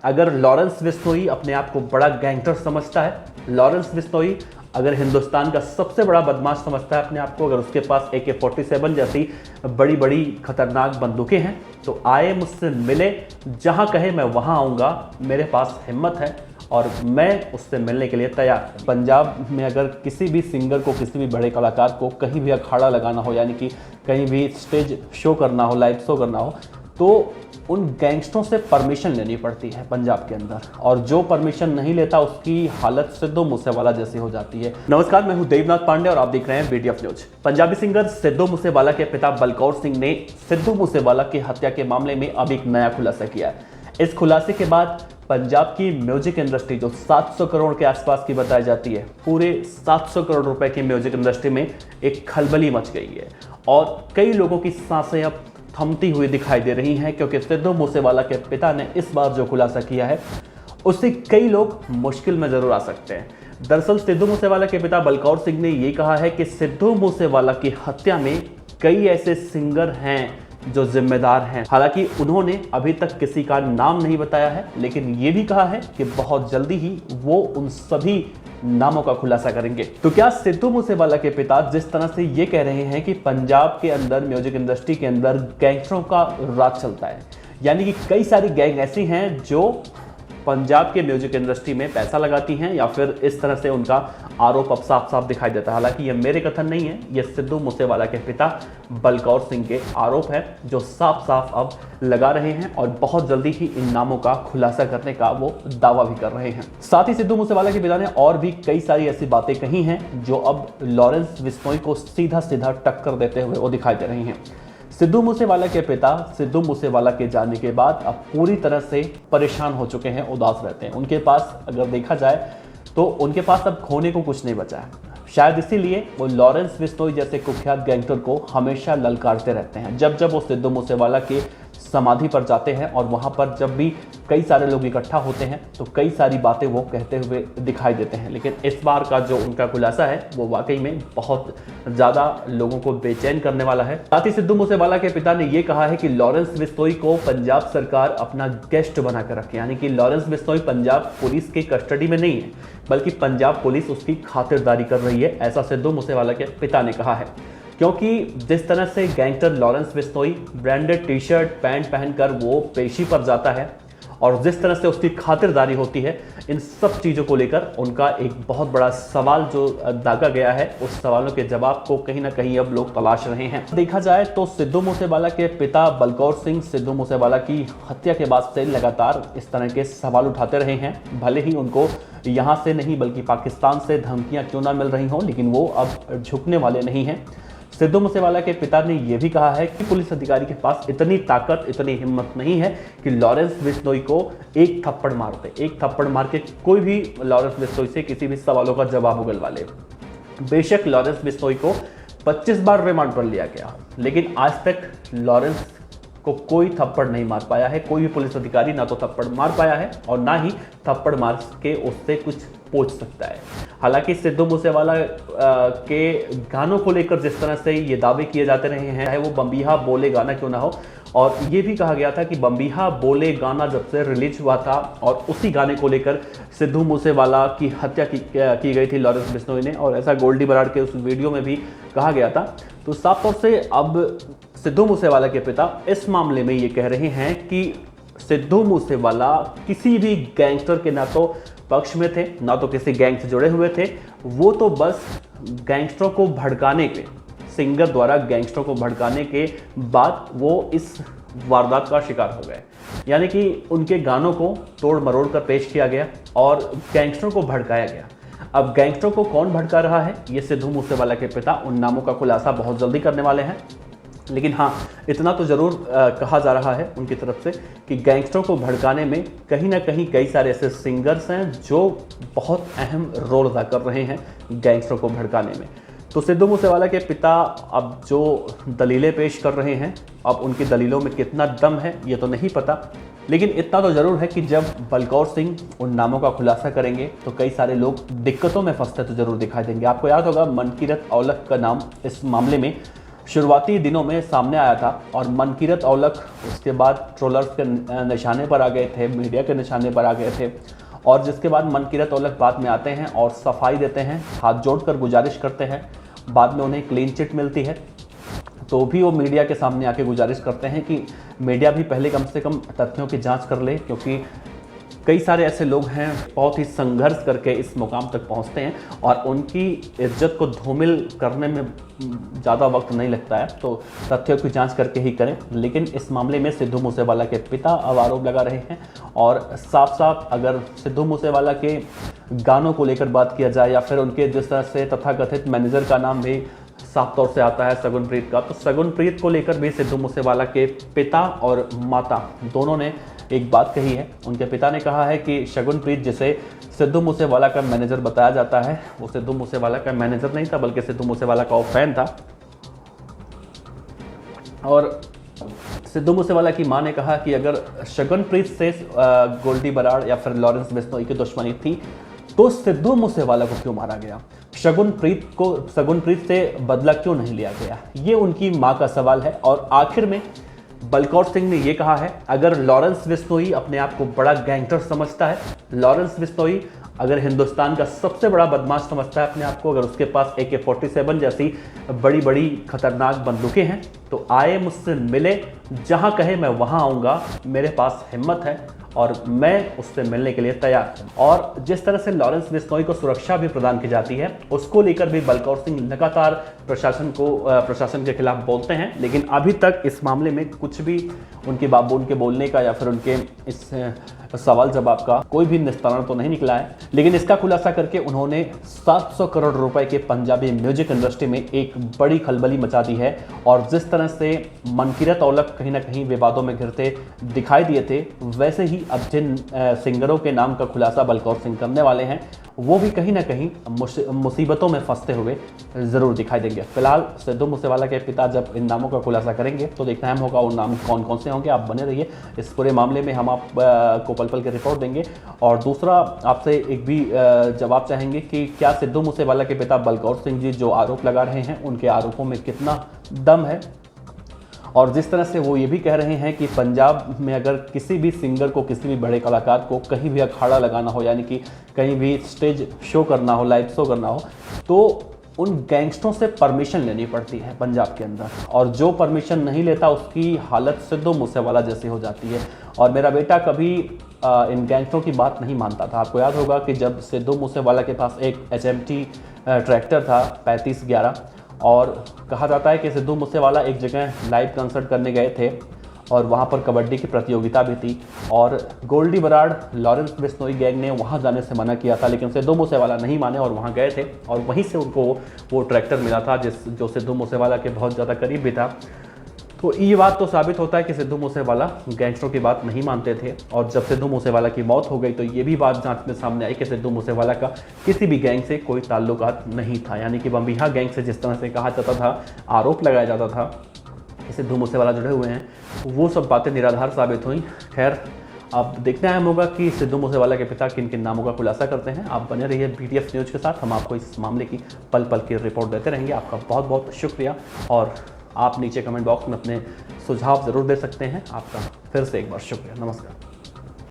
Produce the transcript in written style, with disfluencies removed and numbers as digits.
अगर लॉरेंस बिश्नोई अपने आप को बड़ा गैंगस्टर समझता है, लॉरेंस बिश्नोई अगर हिंदुस्तान का सबसे बड़ा बदमाश समझता है अपने आप को, अगर उसके पास AK-47 जैसी बड़ी बड़ी खतरनाक बंदूकें हैं, तो आए मुझसे मिले, जहां कहे मैं वहां आऊंगा। मेरे पास हिम्मत है और मैं उससे मिलने के लिए तैयार हूं। पंजाब में अगर किसी भी सिंगर को, किसी भी बड़े कलाकार को कहीं भी अखाड़ा लगाना हो, यानी कि कहीं भी स्टेज शो करना हो, लाइव शो करना हो, तो उन गैंगस्टरों से परमिशन लेनी पड़ती है पंजाब के अंदर, और जो परमिशन नहीं लेता उसकी हालत सिद्धू मूसेवाला जैसी हो जाती है। नमस्कार, मैं हूं देवनाथ पांडे और आप देख रहे हैं BDF news. Punjabi singer Sidhu Moosewala के पिता बलकौर सिंह ने सिद्धू मूसेवाला की हत्या के मामले में अब एक नया खुलासा किया है। इस खुलासे के बाद पंजाब की म्यूजिक इंडस्ट्री, जो 700 करोड़ के आसपास की बताई जाती है, पूरे 700 करोड़ रुपए की म्यूजिक इंडस्ट्री में एक खलबली मच गई है और कई लोगों की सांसें अब थमती हुई दिखाई दे रही हैं, क्योंकि सिद्धू मूसेवाला के पिता ने इस बार जो खुलासा किया है उससे कई लोग मुश्किल में जरूर आ सकते हैं। दरअसल सिद्धू मूसेवाला के पिता बलकौर सिंह ने यह कहा है कि सिद्धू मूसेवाला की हत्या में कई ऐसे सिंगर हैं जो जिम्मेदार हैं। हालांकि उन्होंने अभी तक किसी का नाम नहीं बताया है, लेकिन ये भी कहा है कि बहुत जल्दी ही वो उन सभी नामों का खुलासा करेंगे। तो क्या सिद्धू मूसेवाला के पिता जिस तरह से ये कह रहे हैं कि पंजाब के अंदर म्यूजिक इंडस्ट्री के अंदर गैंगस्टरों का राज चलता है, यानी कि कई सारी गैंग ऐसी हैं जो पंजाब के म्यूजिक इंडस्ट्री में पैसा लगाती हैं, या फिर इस तरह से उनका आरोप अब साफ साफ दिखाई देता है। हालांकि ये मेरे कथन नहीं है, ये सिद्धू मूसेवाला के पिता बलकौर सिंह के आरोप है जो साफ साफ अब लगा रहे हैं, और बहुत जल्दी ही इन नामों का खुलासा करने का वो दावा भी कर रहे हैं। साथ ही सिद्धू मूसेवाला के पिता ने और भी कई सारी ऐसी बातें कही हैं जो अब लॉरेंस बिश्नोई को सीधा सीधा टक्कर देते हुए वो दिखाई दे रही हैं। सिद्धू मूसेवाला के पिता सिद्धू मूसेवाला के जाने के बाद अब पूरी तरह से परेशान हो चुके हैं, उदास रहते हैं। उनके पास अगर देखा जाए तो उनके पास अब खोने को कुछ नहीं बचा है। शायद इसीलिए वो लॉरेंस बिश्नोई जैसे कुख्यात गैंगस्टर को हमेशा ललकारते रहते हैं। जब जब वो सिद्धू मूसेवाला के समाधि पर जाते हैं और वहाँ पर जब भी कई सारे लोग इकट्ठा होते हैं तो कई सारी बातें वो कहते हुए दिखाई देते हैं। लेकिन इस बार का जो उनका खुलासा है वो वाकई में बहुत ज़्यादा लोगों को बेचैन करने वाला है। साथ ही सिद्धू मूसेवाला के पिता ने ये कहा है कि लॉरेंस बिश्नोई को पंजाब सरकार अपना गेस्ट बनाकर रखे, यानी कि लॉरेंस बिश्नोई पंजाब पुलिस की कस्टडी में नहीं है, बल्कि पंजाब पुलिस उसकी खातिरदारी कर रही है, ऐसा सिद्धू मूसेवाला के पिता ने कहा है। क्योंकि जिस तरह से gangster Lawrence Bishnoi branded t-shirt pant पहनकर वो पेशी पर जाता है और जिस तरह से उसकी खातिरदारी होती है, इन सब चीज़ों को लेकर उनका एक बहुत बड़ा सवाल जो दागा गया है, उस सवालों के जवाब को कहीं ना कहीं अब लोग तलाश रहे हैं। देखा जाए तो सिद्धू मूसेवाला के पिता बलकौर सिंह सिद्धू मूसेवाला की हत्या के बाद से लगातार इस तरह के सवाल उठाते रहे हैं। भले ही उनको यहाँ से नहीं बल्कि पाकिस्तान से धमकियाँ क्यों ना मिल रही हों, लेकिन वो अब झुकने वाले नहीं हैं। सिद्धू मूसेवाला के पिता ने यह भी कहा है कि पुलिस अधिकारी के पास इतनी ताकत, इतनी हिम्मत नहीं है कि लॉरेंस बिश्नोई को एक थप्पड़ मार दे। एक थप्पड़ मार के कोई भी लॉरेंस बिश्नोई से किसी भी सवालों का जवाब उगलवा ले। बेशक लॉरेंस बिश्नोई को 25 बार रिमांड पर लिया गया, लेकिन आज तक लॉरेंस को कोई थप्पड़ नहीं मार पाया है। कोई भी पुलिस अधिकारी ना तो थप्पड़ मार पाया है और ना ही थप्पड़ मार के उससे कुछ पूछ सकता है। हालांकि सिद्धू मूसेवाला के गानों को लेकर जिस तरह से ये दावे किए जाते रहे हैं, चाहे वो बम्बीहा बोले गाना क्यों ना हो, और ये भी कहा गया था कि बम्बीहा बोले गाना जब से रिलीज हुआ था और उसी गाने को लेकर सिद्धू मूसेवाला की हत्या की गई थी लॉरेंस बिश्नोई ने, और ऐसा गोल्डी बराड़ के उस वीडियो में भी कहा गया था। तो साफ तौर से अब सिद्धू मूसेवाला के पिता इस मामले में ये कह रहे हैं कि सिद्धू मूसेवाला किसी भी गैंगस्टर के ना तो पक्ष में थे, ना तो किसी गैंग से जुड़े हुए थे। वो तो बस गैंगस्टरों को भड़काने के, सिंगर द्वारा गैंगस्टरों को भड़काने के बाद वो इस वारदात का शिकार हो गए, यानी कि उनके गानों को तोड़ मरोड़ कर पेश किया गया और गैंगस्टरों को भड़काया गया। अब गैंगस्टरों को कौन भड़का रहा है, ये सिद्धू मूसेवाला के पिता उन नामों का खुलासा बहुत जल्दी करने वाले हैं। लेकिन हाँ, इतना तो जरूर कहा जा रहा है उनकी तरफ से कि गैंगस्टरों को भड़काने में कहीं ना कहीं कई सारे ऐसे सिंगर्स हैं जो बहुत अहम रोल अदा कर रहे हैं गैंगस्टरों को भड़काने में। तो सिद्धू मूसेवाला के पिता अब जो दलीलें पेश कर रहे हैं, अब उनकी दलीलों में कितना दम है ये तो नहीं पता, लेकिन इतना तो जरूर है कि जब बलकौर सिंह उन नामों का खुलासा करेंगे तो कई सारे लोग दिक्कतों में फंसते तो जरूर दिखाई देंगे। आपको याद होगा मनकीरत औलख का नाम इस मामले में शुरुआती दिनों में सामने आया था और मनकीरत औलख उसके बाद ट्रोलर्स के निशाने पर आ गए थे, मीडिया के निशाने पर आ गए थे, और जिसके बाद मनकीरत औलख बाद में आते हैं और सफाई देते हैं, हाथ जोड़कर गुजारिश करते हैं, बाद में उन्हें क्लीन चिट मिलती है, तो भी वो मीडिया के सामने आके गुजारिश करते हैं कि मीडिया भी पहले कम से कम तथ्यों की जांच कर ले, क्योंकि कई सारे ऐसे लोग हैं बहुत ही संघर्ष करके इस मुकाम तक पहुंचते हैं और उनकी इज्जत को धूमिल करने में ज़्यादा वक्त नहीं लगता है, तो तथ्यों की जांच करके ही करें। लेकिन इस मामले में सिद्धू मूसेवाला के पिता अब आरोप लगा रहे हैं और साफ साफ अगर सिद्धू मूसेवाला के गानों को लेकर बात किया जाए या फिर उनके जिस तरह से तथाकथित मैनेजर का नाम भी साफ तौर से आता है शगुनप्रीत का, तो शगुनप्रीत को लेकर भी सिद्धू मूसेवाला के पिता और माता दोनों ने एक बात कही है। उनके पिता ने कहा है कि शगुनप्रीत जिसे सिद्धू मूसेवाला का मैनेजर बताया जाता है वो सिद्धू मूसेवाला का मैनेजर नहीं था, बल्कि सिद्धू मूसेवाला का वो फैन था। और सिद्धू मूसेवाला की मां ने कहा कि अगर शगुनप्रीत से गोल्डी बराड़ या फिर लॉरेंस बिश्नोई की दुश्मनी थी तो सिद्धू मूसेवाला को क्यों मारा गया, शगुनप्रीत से बदला क्यों नहीं लिया गया, ये उनकी मां का सवाल है। और आखिर में बलकौर सिंह ने यह कहा है, अगर लॉरेंस बिश्नोई अपने आप को बड़ा गैंगस्टर समझता है, लॉरेंस बिश्नोई अगर हिंदुस्तान का सबसे बड़ा बदमाश समझता है अपने आप को, अगर उसके पास AK-47 जैसी बड़ी बड़ी खतरनाक बंदूकें हैं, तो आए मुझसे मिले, जहां कहे मैं वहां आऊंगा, मेरे पास हिम्मत है और मैं उससे मिलने के लिए तैयार हूं। और जिस तरह से लॉरेंस बिश्नोई को सुरक्षा भी प्रदान की जाती है, उसको लेकर भी बलकौर सिंह लगातार प्रशासन के खिलाफ बोलते हैं, लेकिन अभी तक इस मामले में कुछ भी उनके बोलने का या फिर उनके इस सवाल जवाब का कोई भी निस्तारण तो नहीं निकला है। लेकिन इसका खुलासा करके उन्होंने 700 करोड़ रुपए के पंजाबी म्यूजिक इंडस्ट्री में एक बड़ी खलबली मचा दी है। और जिस तरह से मनकीरत औलख कहीं ना कहीं विवादों में घिरते दिखाई दिए थे, वैसे ही अब जिन सिंगरों के नाम का खुलासा बलकौर सिंह करने वाले हैं वो भी कहीं ना कहीं मुसीबतों में फंसते हुए जरूर दिखाई देंगे। फिलहाल सिद्धू मूसेवाला के पिता जब इन नामों का खुलासा करेंगे तो देखना अहम होगा उन नाम कौन कौन से होंगे। आप बने रहिए, इस पूरे मामले में हम आपको पल पल की रिपोर्ट देंगे। और दूसरा आपसे एक भी जवाब चाहेंगे कि क्या सिद्धू मूसेवाला के पिता बलकौर सिंह जी जो आरोप लगा रहे हैं उनके आरोपों में कितना दम है। और जिस तरह से वो ये भी कह रहे हैं कि पंजाब में अगर किसी भी सिंगर को, किसी भी बड़े कलाकार को कहीं भी अखाड़ा लगाना हो, यानी कि कहीं भी स्टेज शो करना हो, लाइव शो करना हो, तो उन गैंगस्टरों से परमिशन लेनी पड़ती है पंजाब के अंदर, और जो परमिशन नहीं लेता उसकी हालत सिद्धू मूसेवाला जैसी हो जाती है। और मेरा बेटा कभी इन गैंगस्टरों की बात नहीं मानता था। आपको याद होगा कि जब सिद्धू मूसेवाला के पास एक HMT ट्रैक्टर था 3511, और कहा जाता है कि सिद्धू मूसेवाला एक जगह लाइव कंसर्ट करने गए थे और वहाँ पर कबड्डी की प्रतियोगिता भी थी, और गोल्डी बराड़ लॉरेंस बिश्नोई गैंग ने वहाँ जाने से मना किया था, लेकिन सिद्धू मूसेवाला नहीं माने और वहाँ गए थे, और वहीं से उनको वो ट्रैक्टर मिला था जो सिद्धू मूसेवाला के बहुत ज़्यादा करीब भी था। तो ये बात तो साबित होता है कि सिद्धू मूसेवाला गैंगस्टरों की बात नहीं मानते थे। और जब सिद्धू मूसेवाला की मौत हो गई तो ये भी बात जांच में सामने आई कि सिद्धू मूसेवाला का किसी भी गैंग से कोई ताल्लुकात नहीं था, यानी कि बम्बिहा गैंग से जिस तरह से कहा जाता था, आरोप लगाया जाता था कि सिद्धू मूसेवाला जुड़े हुए हैं, वो सब बातें निराधार साबित हुई। खैर, अब देखना अहम होगा कि सिद्धू मूसेवाला के पिता किन किन नामों का खुलासा करते हैं। आप बने रहिए BTF न्यूज़ के साथ, हम आपको इस मामले की पल पल की रिपोर्ट देते रहेंगे। आपका बहुत बहुत शुक्रिया, और आप नीचे कमेंट बॉक्स में अपने सुझाव ज़रूर दे सकते हैं। आपका फिर से एक बार शुक्रिया। नमस्कार।